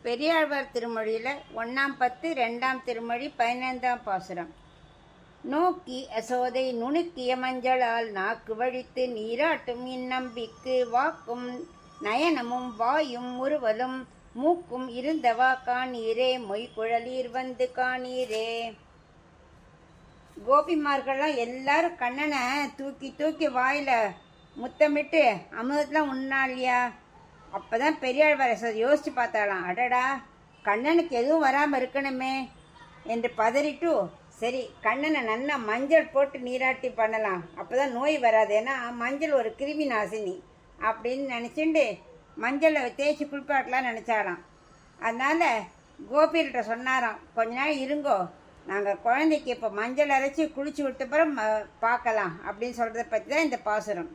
பெரியாழ்வார் திருமொழியில் 1ஆம் பத்து 2ஆம் திருமொழி 15ஆம் பாசுரம். நோக்கி அசோதை நுணுக்கிய மஞ்சளால் நாக்கு வழித்து நீராட்டும் இந்நம்பிக்கு வாக்கும் நயனமும் வாயும் முறுவலும் மூக்கும் இருந்தவா காணீரே மொய்குழலீர் வந்து காணீரே. கோபிமார்கள்லாம் எல்லாரும் கண்ணனை தூக்கி தூக்கி வாயில முத்தமிட்டு அமுதத்தெலாம் உண்ணாலியா. அப்போதான் பெரியாழ்வார் யோசிச்சு பார்த்தாலாம், அடடா கண்ணனுக்கு எதுவும் வராமல் இருக்கணுமே என்று பதறிட்டு, சரி கண்ணனை நல்லா மஞ்சள் போட்டு நீராட்டி பண்ணலாம், அப்போதான் நோய் வராது, ஏன்னா மஞ்சள் ஒரு கிருமி நாசினி அப்படின்னு நினச்சிண்டு மஞ்சளை தேய்ச்சி குளிப்பாட்டலாம் நினச்சாலாம். அதனால் கோபிகிட்ட சொன்னாராம், கொஞ்ச நாள் இருங்கோ, நாங்கள் குழந்தைக்கு இப்போ மஞ்சள் அரைச்சி குளிச்சு விட்டப்புறம் பார்க்கலாம் அப்படின்னு சொல்கிறத பற்றி தான் இந்த பாசுரம்.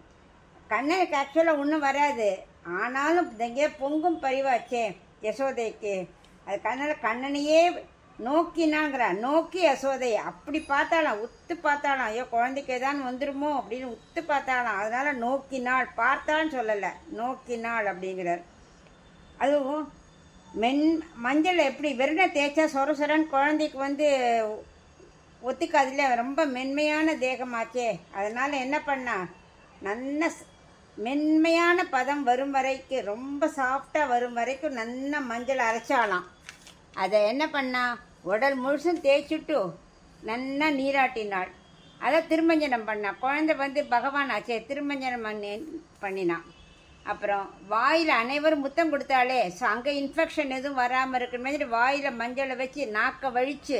கண்ணனுக்கு ஆக்சுவலாக ஒன்றும் வராது, ஆனாலும் இங்கே பொங்கும் பரிவாச்சே யசோதைக்கு. அதுக்காக கண்ணனையே நோக்கினாங்கிறா, நோக்கி யசோதை அப்படி பார்த்தாலாம், உத்து பார்த்தாலாம், ஐயோ குழந்தைக்கு ஏதான்னு வந்துடுமோ அப்படின்னு உத்து பார்த்தாலாம். அதனால நோக்கினாள், பார்த்தான்னு சொல்லலை, நோக்கினாள் அப்படிங்கிறார். அதுவும் மஞ்சள் எப்படி வெறுனை தேய்ச்சா சொர சொரன்னு குழந்தைக்கு ஒத்துக்காதுல, ரொம்ப மென்மையான தேகமாச்சே. அதனால் என்ன பண்ணா, நல்ல மென்மையான பதம் வரும் வரைக்கும், ரொம்ப சாஃப்டாக வரும் வரைக்கும் நல்லா மஞ்சள் அரைச்சாலாம். அதை என்ன பண்ணா, உடல் முழுசும் தேய்ச்சிட்டு நல்லா நீராட்டினாள். அதை திருமஞ்சனம் பண்ணா. குழந்தை பகவான் ஆச்சே, திருமஞ்சனம் பண்ணினான். அப்புறம் வாயில் அனைவரும் முத்தம் கொடுத்தாலே, ஸோ அங்கே இன்ஃபெக்ஷன் எதுவும் வராமல் இருக்கிற மாதிரி வாயில் மஞ்சளை வச்சு நாக்கை வழித்து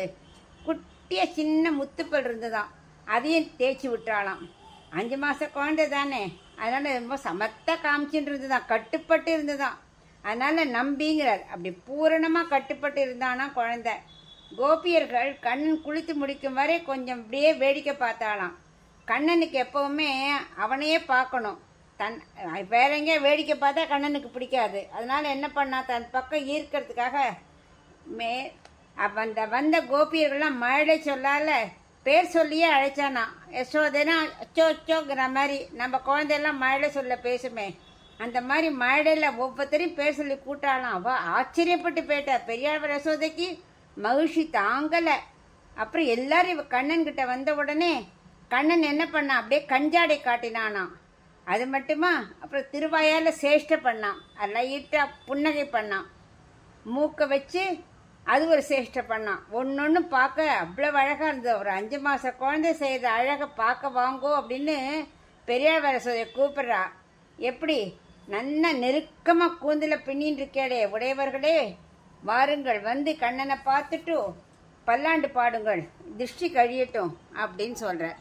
குட்டிய சின்ன முத்துப்பல் இருந்துதான், அதையும் தேய்ச்சி விட்டாலாம். 5 மாத குழந்தை தானே, அதனால் ரொம்ப சமத்தாக காமிச்சுட்டு இருந்துதான், கட்டுப்பட்டு இருந்துதான். அதனால் நம்பிங்கிறார், அப்படி பூரணமாக கட்டுப்பட்டு இருந்தானா குழந்தை. கோபியர்கள் கண்ணன் குளித்து முடிக்கும் வரை கொஞ்சம் அப்படியே வேடிக்கை பார்த்தாலாம். கண்ணனுக்கு எப்போவுமே அவனையே பார்க்கணும், வேற எங்கேயா வேடிக்கை பார்த்தா கண்ணனுக்கு பிடிக்காது. அதனால் என்ன பண்ணா, தன் பக்கம் ஈர்க்கிறதுக்காக வந்த கோபியர்கள்லாம் மழை சொல்லால பேர் சொல்லியே அழைச்சானா. யசோதைனா அச்சோ அச்சோங்கிற மாதிரி நம்ம குழந்தையெல்லாம் மழை சொல்ல பேசுமே, அந்த மாதிரி மழையில் ஒவ்வொருத்தரையும் பேர் சொல்லி கூட்டாலாம். அவள் ஆச்சரியப்பட்டு போயிட்டா. பெரியாழ்வார் யசோதைக்கு மகிழ்ச்சி தாங்கலை. அப்புறம் எல்லாரும் கண்ணன்கிட்ட வந்த உடனே கண்ணன் என்ன பண்ணா, அப்படியே கஞ்சாடை காட்டினானாம். அது மட்டுமா, அப்புறம் திருவாயால் சேஷ்டை பண்ணான், லைட்டாக புன்னகை பண்ணான், மூக்கை வச்சு அது ஒரு சேஷ்டை பண்ணான். ஒன்று பார்க்க அவ்வளோ அழகாக இருந்தது. ஒரு 5 மாத குழந்தை செய்கிற அழகை பார்க்க வாங்கோ அப்படின்னு பெரியாழ்வார் யசோதை கூப்பிட்றா. எப்படி நல்லா நெருக்கமாக கூந்தில் பின்னின்னு இருக்கேடே உடையவர்களே, வாருங்கள் வந்து கண்ணனை பார்த்துட்டு பல்லாண்டு பாடுங்கள், திருஷ்டி கழியட்டும் அப்படின்னு சொல்கிறார்.